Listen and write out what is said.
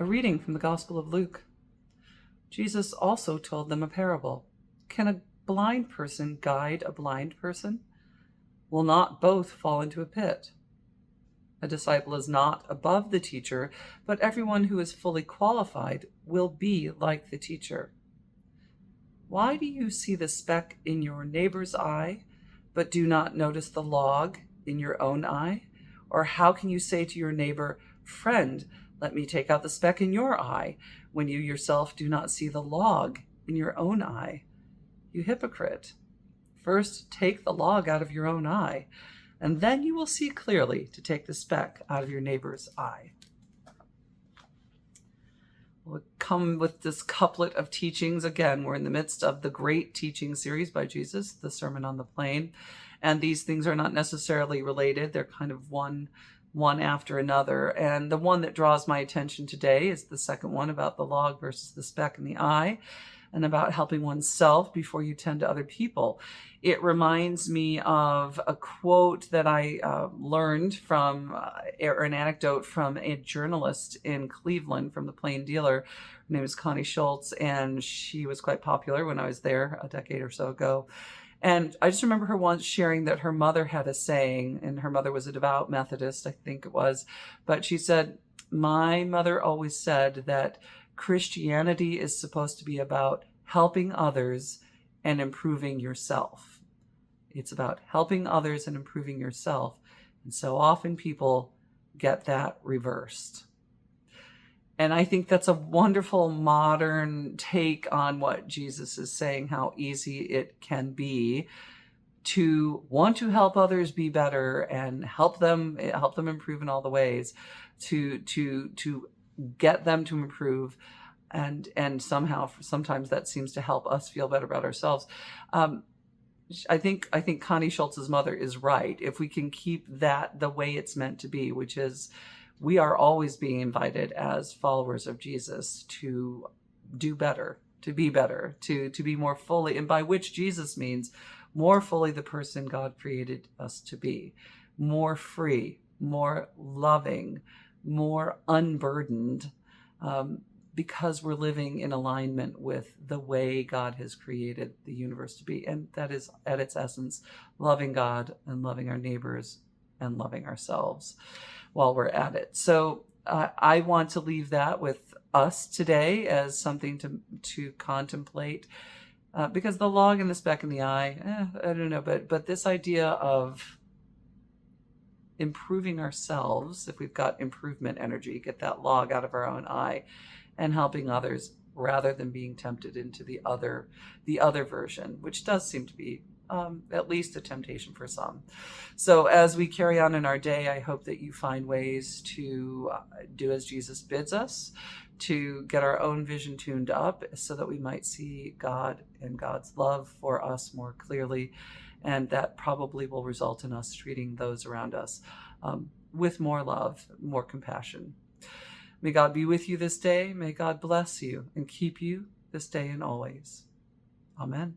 A reading from the Gospel of Luke. Jesus also told them a parable. Can a blind person guide a blind person? Will not both fall into a pit? A disciple is not above the teacher, but everyone who is fully qualified will be like the teacher. Why do you see the speck in your neighbor's eye, but do not notice the log in your own eye? Or how can you say to your neighbor, "Friend, let me take out the speck in your eye," when you yourself do not see the log in your own eye? You hypocrite. First take the log out of your own eye, and then you will see clearly to take the speck out of your neighbor's eye. We'll come with this couplet of teachings. Again, we're in the midst of the great teaching series by Jesus, the Sermon on the Plain. And these things are not necessarily related. They're kind of one after another. And the one that draws my attention today is the second one about the log versus the speck in the eye, and about helping oneself before you tend to other people. It reminds me of a quote that I learned from, or an anecdote from a journalist in Cleveland from the Plain Dealer. Her name is Connie Schultz, and she was quite popular when I was there a decade or so ago. And I just remember her once sharing that her mother had a saying, and her mother was a devout Methodist, I think it was, but she said, "My mother always said that Christianity is supposed to be about helping others and improving yourself." It's about helping others and improving yourself. And so often people get that reversed. And I think that's a wonderful modern take on what Jesus is saying, how easy it can be to want to help others be better and help them improve in all the ways, to get them to improve, and sometimes that seems to help us feel better about ourselves. I think Connie Schultz's mother is right. If we can keep that the way it's meant to be, which is we are always being invited as followers of Jesus to do better, to be better, to be more fully, and by which Jesus means more fully the person God created us to be, more free, more loving, more unburdened, because we're living in alignment with the way God has created the universe to be. And that is, at its essence, loving God and loving our neighbors and loving ourselves while we're at it. So I want to leave that with us today as something to contemplate, because the log and the speck in the eye, I don't know, but this idea of improving ourselves, if we've got improvement energy, get that log out of our own eye, and helping others rather than being tempted into the other version, which does seem to be at least a temptation for some. So as we carry on in our day, I hope that you find ways to do as Jesus bids us, to get our own vision tuned up so that we might see God and God's love for us more clearly. And that probably will result in us treating those around us with more love, more compassion. May God be with you this day. May God bless you and keep you this day and always. Amen.